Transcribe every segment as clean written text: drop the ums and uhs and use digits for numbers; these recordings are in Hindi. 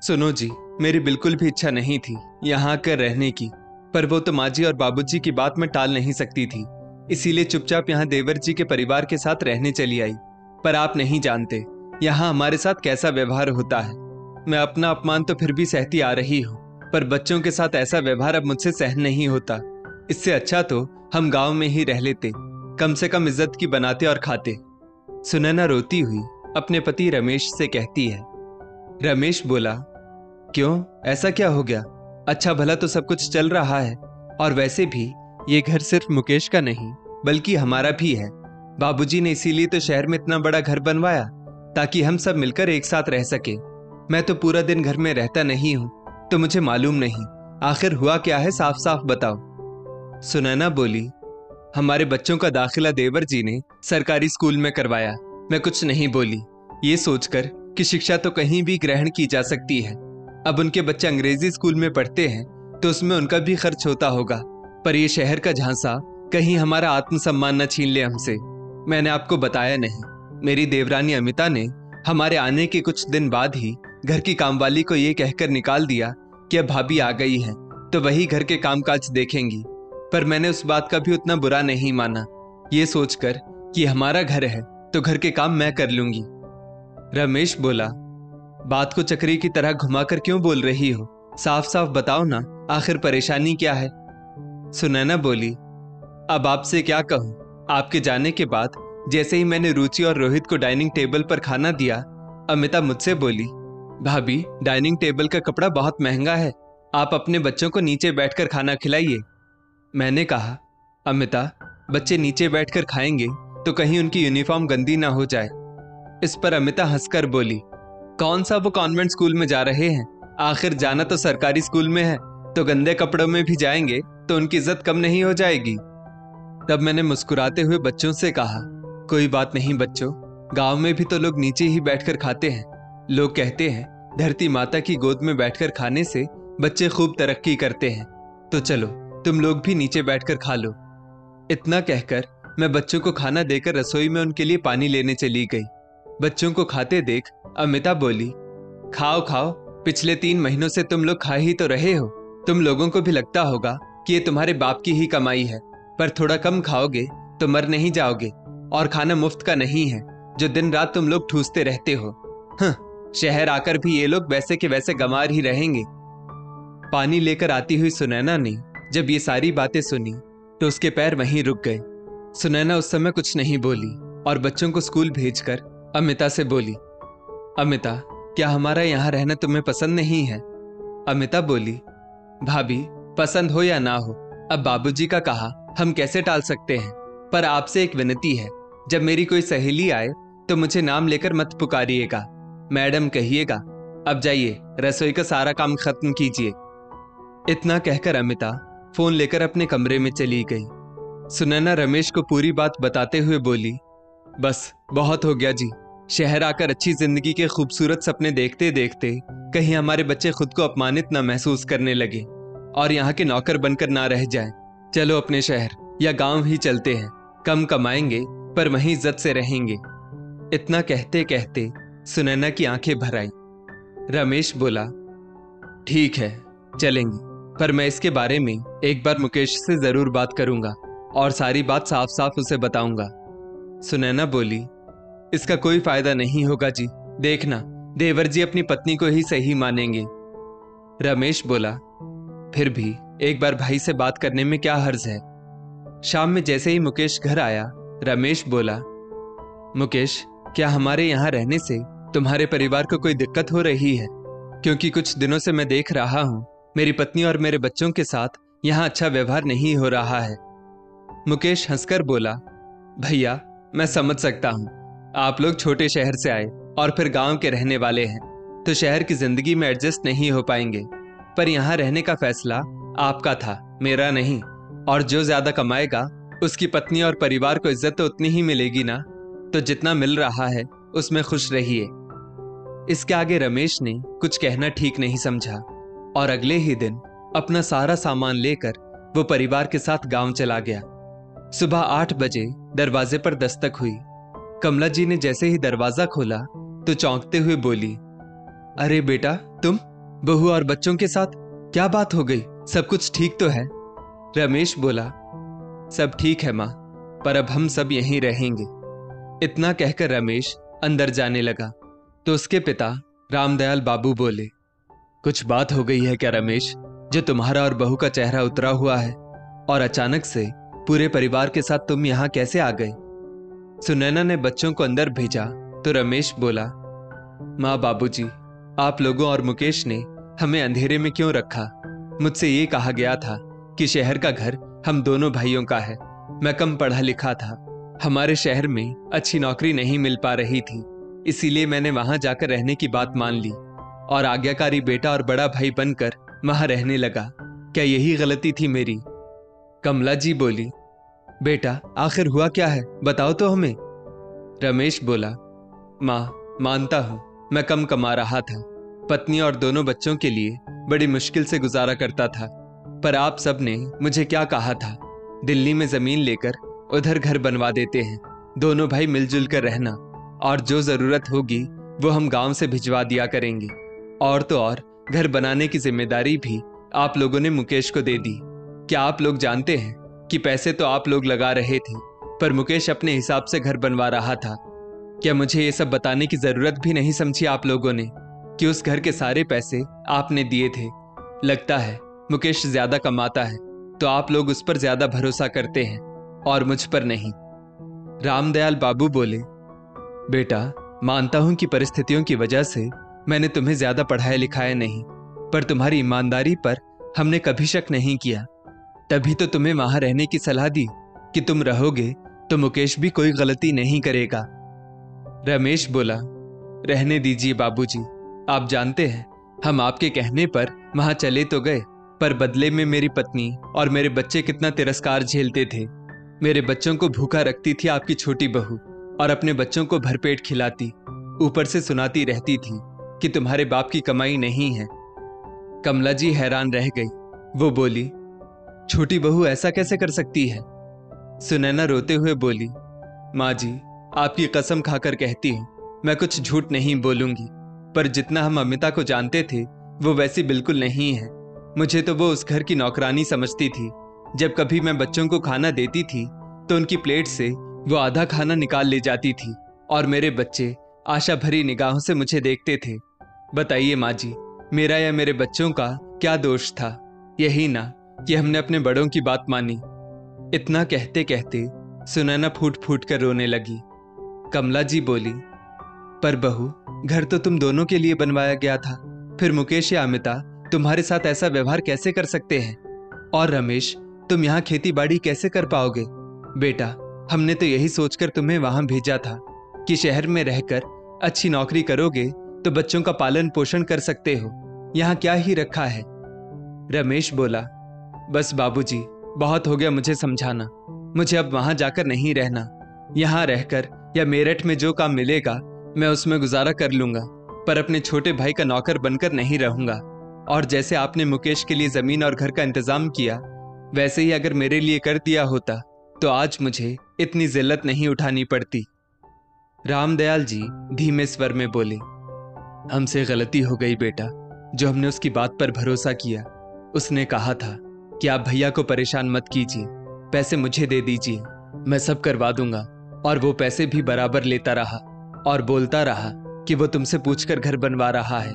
सुनो जी, मेरी बिल्कुल भी इच्छा नहीं थी यहाँ आकर रहने की, पर वो तो माँ जी और बाबूजी की बात मैं टाल नहीं सकती थी। इसीलिए चुपचाप यहाँ देवर जी के परिवार के साथ रहने चली आई। पर आप नहीं जानते यहाँ हमारे साथ कैसा व्यवहार होता है। मैं अपना अपमान तो फिर भी सहती आ रही हूँ, पर बच्चों के साथ ऐसा व्यवहार अब मुझसे सहन नहीं होता। इससे अच्छा तो हम गाँव में ही रह लेते, कम से कम इज्जत की बनाते और खाते। सुनैना रोती हुई अपने पति रमेश से कहती है। रमेश बोला, क्यों, ऐसा क्या हो गया? अच्छा भला तो सब कुछ चल रहा है, और वैसे भी ये घर सिर्फ मुकेश का नहीं बल्कि हमारा भी है। बाबूजी ने इसीलिए तो शहर में इतना बड़ा घर बनवाया ताकि हम सब मिलकर एक साथ रह सके। मैं तो पूरा दिन घर में रहता नहीं हूँ, तो मुझे मालूम नहीं आखिर हुआ क्या है, साफ साफ बताओ। सुनैना बोली, हमारे बच्चों का दाखिला देवर जी ने सरकारी स्कूल में करवाया। मैं कुछ नहीं बोली, ये सोचकर कि शिक्षा तो कहीं भी ग्रहण की जा सकती है। अब उनके बच्चे अंग्रेजी स्कूल में पढ़ते हैं तो उसमें उनका भी खर्च होता होगा, पर ये शहर का झांसा कहीं हमारा आत्मसम्मान न छीन ले हमसे। मैंने आपको बताया नहीं, मेरी देवरानी अमिता ने हमारे आने के कुछ दिन बाद ही घर की कामवाली को ये कहकर निकाल दिया कि अब भाभी आ गई हैं तो वही घर के कामकाज देखेंगी। पर मैंने उस बात का भी उतना बुरा नहीं माना, ये सोचकर कि हमारा घर है तो घर के काम मैं कर लूंगी। रमेश बोला, बात को चक्री की तरह घुमाकर क्यों बोल रही हो? साफ साफ बताओ ना, आखिर परेशानी क्या है? सुनैना बोली, अब आपसे क्या कहूं, आपके जाने के बाद जैसे ही मैंने रुचि और रोहित को डाइनिंग टेबल पर खाना दिया, अमिता मुझसे बोली, भाभी डाइनिंग टेबल का कपड़ा बहुत महंगा है, आप अपने बच्चों को नीचे बैठकर खाना खिलाइए। मैंने कहा, अमिता बच्चे नीचे बैठकर खाएंगे तो कहीं उनकी यूनिफॉर्म गंदी ना हो जाए। इस पर अमिता हंसकर बोली, कौन सा वो कॉन्वेंट स्कूल में जा रहे हैं? आखिर जाना तो सरकारी स्कूल में है, तो गंदे कपड़ों में भी जाएंगे तो उनकी इज्जत कम नहीं हो जाएगी। तब मैंने मुस्कुराते हुए बच्चों से कहा, कोई बात नहीं बच्चों, गांव में भी तो लोग नीचे ही बैठकर खाते हैं। लोग कहते हैं धरती माता की गोद में बैठकर खाने से बच्चे खूब तरक्की करते हैं, तो चलो तुम लोग भी नीचे बैठकर खा लो। इतना कहकर मैं बच्चों को खाना देकर रसोई में उनके लिए पानी लेने चली गई। बच्चों को खाते देख अमिता बोली, खाओ खाओ, पिछले 3 महीनों से तुम लोग खा ही तो रहे हो। तुम लोगों को भी लगता होगा कि ये तुम्हारे बाप की ही कमाई है, पर थोड़ा कम खाओगे तो मर नहीं जाओगे, और खाना मुफ्त का नहीं है जो दिन रात तुम लोग ठूसते रहते हो। शहर आकर भी ये लोग वैसे के वैसे गंवार ही रहेंगे। पानी लेकर आती हुई सुनैना ने जब ये सारी बातें सुनी तो उसके पैर वहीं रुक गए। सुनैना उस समय कुछ नहीं बोली और बच्चों को स्कूल भेजकर अमिता से बोली, अमिता क्या हमारा यहाँ रहना तुम्हें पसंद नहीं है? अमिता बोली, भाभी पसंद हो या ना हो, अब बाबूजी का कहा हम कैसे टाल सकते हैं। पर आपसे एक विनती है, जब मेरी कोई सहेली आए तो मुझे नाम लेकर मत पुकारिएगा, मैडम कहिएगा। अब जाइए रसोई का सारा काम खत्म कीजिए। इतना कहकर अमिता फोन लेकर अपने कमरे में चली गई। सुनैना रमेश को पूरी बात बताते हुए बोली, बस बहुत हो गया जी, शहर आकर अच्छी जिंदगी के खूबसूरत सपने देखते देखते कहीं हमारे बच्चे खुद को अपमानित न महसूस करने लगे और यहाँ के नौकर बनकर ना रह जाएं। चलो अपने शहर या गांव ही चलते हैं, कम कमाएंगे पर वहीं इज्जत से रहेंगे। इतना कहते कहते सुनैना की आंखें भर आई। रमेश बोला, ठीक है चलेंगे, पर मैं इसके बारे में एक बार मुकेश से जरूर बात करूंगा और सारी बात साफ साफ उसे बताऊंगा। सुनैना बोली, इसका कोई फायदा नहीं होगा जी, देखना देवर जी अपनी पत्नी को ही सही मानेंगे। रमेश बोला, फिर भी एक बार भाई से बात करने में क्या हर्ज है। शाम में जैसे ही मुकेश घर आया, रमेश बोला, मुकेश क्या हमारे यहाँ रहने से तुम्हारे परिवार को कोई दिक्कत हो रही है? क्योंकि कुछ दिनों से मैं देख रहा हूँ मेरी पत्नी और मेरे बच्चों के साथ यहाँ अच्छा व्यवहार नहीं हो रहा है। मुकेश हंसकर बोला, भैया मैं समझ सकता हूँ, आप लोग छोटे शहर से आए और फिर गांव के रहने वाले हैं, तो शहर की जिंदगी में एडजस्ट नहीं हो पाएंगे, पर यहाँ रहने का फैसला आपका था, मेरा नहीं। और जो ज्यादा कमाएगा उसकी पत्नी और परिवार को इज्जत तो उतनी ही मिलेगी ना, तो जितना मिल रहा है उसमें खुश रहिए। इसके आगे रमेश ने कुछ कहना ठीक नहीं समझा और अगले ही दिन अपना सारा सामान लेकर वो परिवार के साथ गांव चला गया। सुबह 8 बजे दरवाजे पर दस्तक हुई। कमला जी ने जैसे ही दरवाजा खोला तो चौंकते हुए बोली, अरे बेटा तुम बहू और बच्चों के साथ क्या बात हो गई? सब कुछ ठीक तो है? रमेश बोला, सब ठीक है माँ, पर अब हम सब यहीं रहेंगे। इतना कहकर रमेश अंदर जाने लगा तो उसके पिता रामदयाल बाबू बोले, कुछ बात हो गई है क्या रमेश, जो तुम्हारा और बहू का चेहरा उतरा हुआ है और अचानक से पूरे परिवार के साथ तुम यहाँ कैसे आ गए? सुनैना ने बच्चों को अंदर भेजा तो रमेश बोला, माँ बाबूजी, आप लोगों और मुकेश ने हमें अंधेरे में क्यों रखा? मुझसे ये कहा गया था कि शहर का घर हम दोनों भाइयों का है। मैं कम पढ़ा लिखा था, हमारे शहर में अच्छी नौकरी नहीं मिल पा रही थी, इसीलिए मैंने वहां जाकर रहने की बात मान ली और आज्ञाकारी बेटा और बड़ा भाई बनकर वहां रहने लगा। क्या यही गलती थी मेरी? कमला जी बोली, बेटा आखिर हुआ क्या है, बताओ तो हमें। रमेश बोला, माँ मानता हूं मैं कम कमा रहा था, पत्नी और दोनों बच्चों के लिए बड़ी मुश्किल से गुजारा करता था, पर आप सब ने मुझे क्या कहा था, दिल्ली में जमीन लेकर उधर घर बनवा देते हैं, दोनों भाई मिलजुल कर रहना, और जो जरूरत होगी वो हम गांव से भिजवा दिया करेंगे। और तो और घर बनाने की जिम्मेदारी भी आप लोगों ने मुकेश को दे दी। क्या आप लोग जानते हैं कि पैसे तो आप लोग लगा रहे थे, पर मुकेश अपने हिसाब से घर बनवा रहा था। क्या मुझे ये सब बताने की जरूरत भी नहीं समझी आप लोगों ने कि उस घर के सारे पैसे आपने दिए थे? लगता है मुकेश ज्यादा कमाता है तो आप लोग उस पर ज्यादा भरोसा करते हैं और मुझ पर नहीं। रामदयाल बाबू बोले, बेटा मानता हूं कि परिस्थितियों की वजह से मैंने तुम्हें ज्यादा पढ़ाया लिखाया नहीं, पर तुम्हारी ईमानदारी पर हमने कभी शक नहीं किया, तभी तो तुम्हें वहां रहने की सलाह दी कि तुम रहोगे तो मुकेश भी कोई गलती नहीं करेगा। रमेश बोला, रहने दीजिए बाबूजी, आप जानते हैं हम आपके कहने पर वहां चले तो गए, पर बदले में मेरी पत्नी और मेरे बच्चे कितना तिरस्कार झेलते थे। मेरे बच्चों को भूखा रखती थी आपकी छोटी बहू और अपने बच्चों को भरपेट खिलाती, ऊपर से सुनाती रहती थी कि तुम्हारे बाप की कमाई नहीं है। कमला जी हैरान रह गई, वो बोली, छोटी बहू ऐसा कैसे कर सकती है? सुनैना रोते हुए बोली, माँ जी आपकी कसम खाकर कहती हूँ मैं कुछ झूठ नहीं बोलूंगी, पर जितना हम अमिता को जानते थे वो वैसी बिल्कुल नहीं है। मुझे तो वो उस घर की नौकरानी समझती थी। जब कभी मैं बच्चों को खाना देती थी तो उनकी प्लेट से वो आधा खाना निकाल ले जाती थी और मेरे बच्चे आशा भरी निगाहों से मुझे देखते थे। बताइए माँ जी, मेरा या मेरे बच्चों का क्या दोष था? यही ना कि हमने अपने बड़ों की बात मानी। इतना कहते कहते सुनैना फूट फूट कर रोने लगी। कमला जी बोली, पर बहू घर तो तुम दोनों के लिए बनवाया गया था, फिर मुकेश या अमिता तुम्हारे साथ ऐसा व्यवहार कैसे कर सकते हैं? और रमेश तुम यहाँ खेती बाड़ी कैसे कर पाओगे? बेटा हमने तो यही सोचकर तुम्हें वहां भेजा था कि शहर में रहकर अच्छी नौकरी करोगे तो बच्चों का पालन पोषण कर सकते हो, यहाँ क्या ही रखा है? रमेश बोला, बस बाबूजी बहुत हो गया मुझे समझाना, मुझे अब वहां जाकर नहीं रहना। यहाँ रहकर या मेरठ में जो काम मिलेगा मैं उसमें गुजारा कर लूंगा, पर अपने छोटे भाई का नौकर बनकर नहीं रहूंगा। और जैसे आपने मुकेश के लिए जमीन और घर का इंतजाम किया, वैसे ही अगर मेरे लिए कर दिया होता तो आज मुझे इतनी जिल्लत नहीं उठानी पड़ती। रामदयाल जी धीमे स्वर में बोले, हमसे गलती हो गई बेटा, जो हमने उसकी बात पर भरोसा किया। उसने कहा था कि आप भैया को परेशान मत कीजिए, पैसे मुझे दे दीजिए, मैं सब करवा दूंगा। और वो पैसे भी बराबर लेता रहा और बोलता रहा कि वो तुमसे पूछकर घर बनवा रहा है।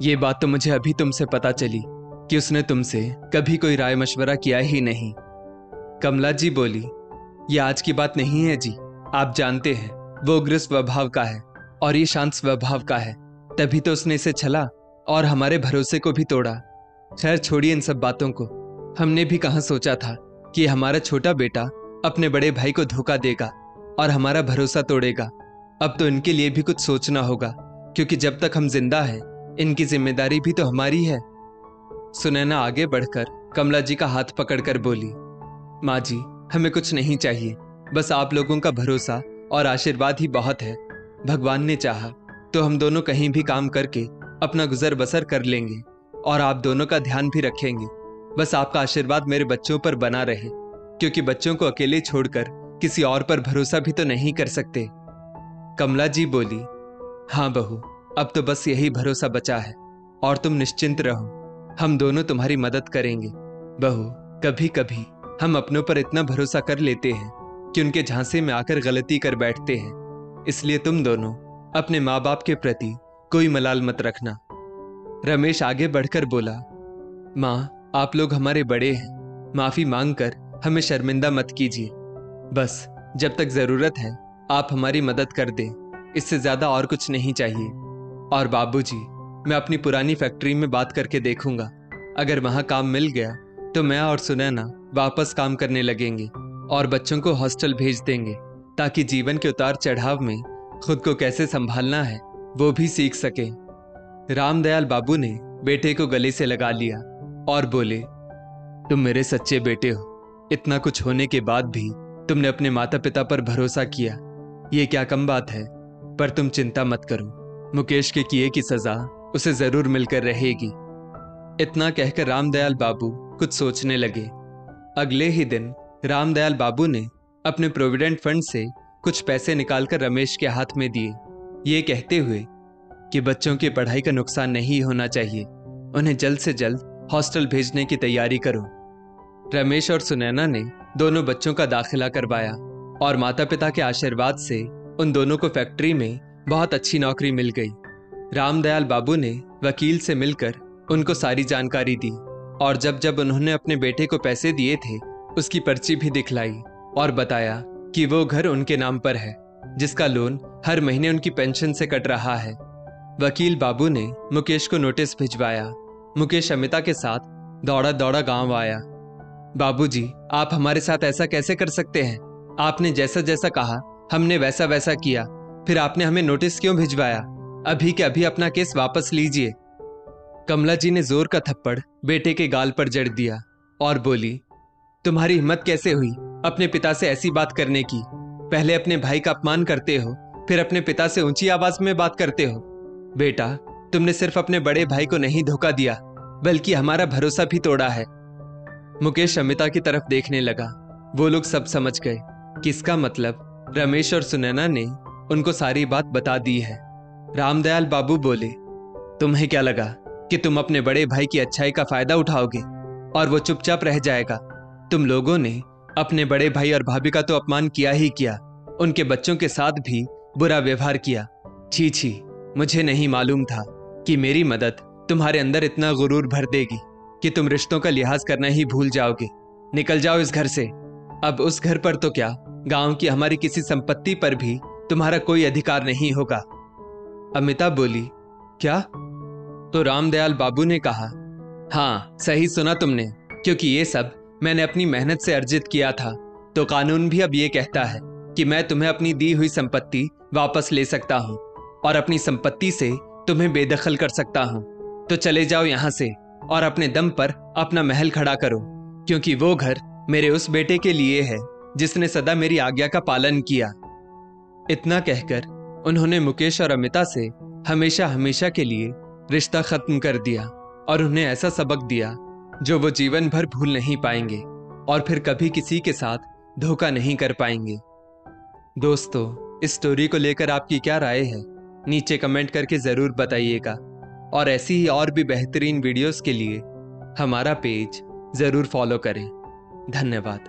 ये बात तो मुझे अभी तुमसे पता चली कि उसने तुमसे कभी कोई राय मशवरा किया ही नहीं। कमला जी बोली, ये आज की बात नहीं है जी, आप जानते हैं वो उग्र स्वभाव का है और ये शांत स्वभाव का है, तभी तो उसने इसे छला और हमारे भरोसे को भी तोड़ा। खैर छोड़िए इन सब बातों को, हमने भी कहाँ सोचा था कि हमारा छोटा बेटा अपने बड़े भाई को धोखा देगा और हमारा भरोसा तोड़ेगा। अब तो इनके लिए भी कुछ सोचना होगा, क्योंकि जब तक हम जिंदा हैं इनकी जिम्मेदारी भी तो हमारी है। सुनैना आगे बढ़कर कमला जी का हाथ पकड़कर बोली, माँ जी हमें कुछ नहीं चाहिए, बस आप लोगों का भरोसा और आशीर्वाद ही बहुत है। भगवान ने चाहा तो हम दोनों कहीं भी काम करके अपना गुजर बसर कर लेंगे और आप दोनों का ध्यान भी रखेंगे। बस आपका आशीर्वाद मेरे बच्चों पर बना रहे, क्योंकि बच्चों को अकेले छोड़कर किसी और पर भरोसा भी तो नहीं कर सकते। कमला जी बोली, हाँ बहू, अब तो बस यही भरोसा बचा है। और तुम निश्चिंत रहो, हम दोनों तुम्हारी मदद करेंगे। बहू, कभी कभी हम अपनों पर इतना भरोसा कर लेते हैं कि उनके झांसे में आकर गलती कर बैठते हैं। इसलिए तुम दोनों अपने माँ बाप के प्रति कोई मलाल मत रखना। रमेश आगे बढ़कर बोला, माँ, आप लोग हमारे बड़े हैं, माफी मांगकर हमें शर्मिंदा मत कीजिए। बस जब तक जरूरत है आप हमारी मदद कर दें, इससे ज्यादा और कुछ नहीं चाहिए। और बाबूजी, मैं अपनी पुरानी फैक्ट्री में बात करके देखूंगा, अगर वहां काम मिल गया तो मैं और सुनैना वापस काम करने लगेंगे और बच्चों को हॉस्टल भेज देंगे, ताकि जीवन के उतार चढ़ाव में खुद को कैसे संभालना है वो भी सीख सके। रामदयाल बाबू ने बेटे को गले से लगा लिया और बोले, तुम मेरे सच्चे बेटे हो। इतना कुछ होने के बाद भी तुमने अपने माता पिता पर भरोसा किया, ये क्या कम बात है। पर तुम चिंता मत करो, मुकेश के किए की सजा उसे जरूर मिलकर रहेगी। इतना कहकर रामदयाल बाबू कुछ सोचने लगे। अगले ही दिन रामदयाल बाबू ने अपने प्रोविडेंट फंड से कुछ पैसे निकालकर रमेश के हाथ में दिए, ये कहते हुए कि बच्चों की पढ़ाई का नुकसान नहीं होना चाहिए, उन्हें जल्द से जल्द हॉस्टल भेजने की तैयारी करो। रमेश और सुनैना ने दोनों बच्चों का दाखिला करवाया और माता पिता के आशीर्वाद से उन दोनों को फैक्ट्री में बहुत अच्छी नौकरी मिल गई। रामदयाल बाबू ने वकील से मिलकर उनको सारी जानकारी दी और जब जब उन्होंने अपने बेटे को पैसे दिए थे उसकी पर्ची भी दिखलाई और बताया कि वो घर उनके नाम पर है, जिसका लोन हर महीने उनकी पेंशन से कट रहा है। वकील बाबू ने मुकेश को नोटिस भिजवाया। मुकेश अमिता के साथ दौड़ा दौड़ा गांव आया। बाबूजी, आप हमारे साथ ऐसा कैसे कर सकते हैं? आपने जैसा जैसा कहा हमने वैसा वैसा किया, फिर आपने हमें नोटिस क्यों भिजवाया? अभी के अभी अपना केस वापस लीजिए। कमला जी ने जोर का थप्पड़ बेटे के गाल पर जड़ दिया और बोली, तुम्हारी हिम्मत कैसे हुई अपने पिता से ऐसी बात करने की? पहले अपने भाई का अपमान करते हो, फिर अपने पिता से ऊंची आवाज में बात करते हो। बेटा, तुमने सिर्फ अपने बड़े भाई को नहीं धोखा दिया, बल्कि हमारा भरोसा भी तोड़ा है। मुकेश अमिता की तरफ देखने लगा। वो लोग सब समझ गए कि इसका मतलब रमेश और सुनैना ने उनको सारी बात बता दी है। रामदयाल बाबू बोले, तुम्हें क्या लगा कि तुम अपने बड़े भाई की अच्छाई का फायदा उठाओगे और वो चुपचाप रह जाएगा? तुम लोगों ने अपने बड़े भाई और भाभी का तो अपमान किया ही किया, उनके बच्चों के साथ भी बुरा व्यवहार किया। छी छी, मुझे नहीं मालूम था कि मेरी मदद तुम्हारे अंदर इतना गुरूर भर देगी कि तुम रिश्तों का लिहाज करना ही भूल जाओगे। निकल जाओ इस घर से। अब उस घर पर तो क्या, गांव की हमारी किसी संपत्ति पर भी तुम्हारा कोई अधिकार नहीं होगा। अमिता बोली, क्या? तो रामदयाल बाबू ने कहा, हाँ, सही सुना तुमने, क्योंकि ये सब मैंने अपनी मेहनत से अर्जित किया था, तो कानून भी अब ये कहता है कि मैं तुम्हें अपनी दी हुई संपत्ति वापस ले सकता हूँ और अपनी संपत्ति से तुम्हें बेदखल कर सकता हूँ। तो चले जाओ यहाँ से और अपने दम पर अपना महल खड़ा करो, क्योंकि वो घर मेरे उस बेटे के लिए है जिसने सदा मेरी आज्ञा का पालन किया। इतना कहकर उन्होंने मुकेश और अमिता से हमेशा हमेशा के लिए रिश्ता खत्म कर दिया और उन्हें ऐसा सबक दिया जो वो जीवन भर भूल नहीं पाएंगे और फिर कभी किसी के साथ धोखा नहीं कर पाएंगे। दोस्तों, इस स्टोरी को लेकर आपकी क्या राय है? नीचे कमेंट करके जरूर बताइएगा और ऐसी ही और भी बेहतरीन वीडियोस के लिए हमारा पेज जरूर फॉलो करें। धन्यवाद।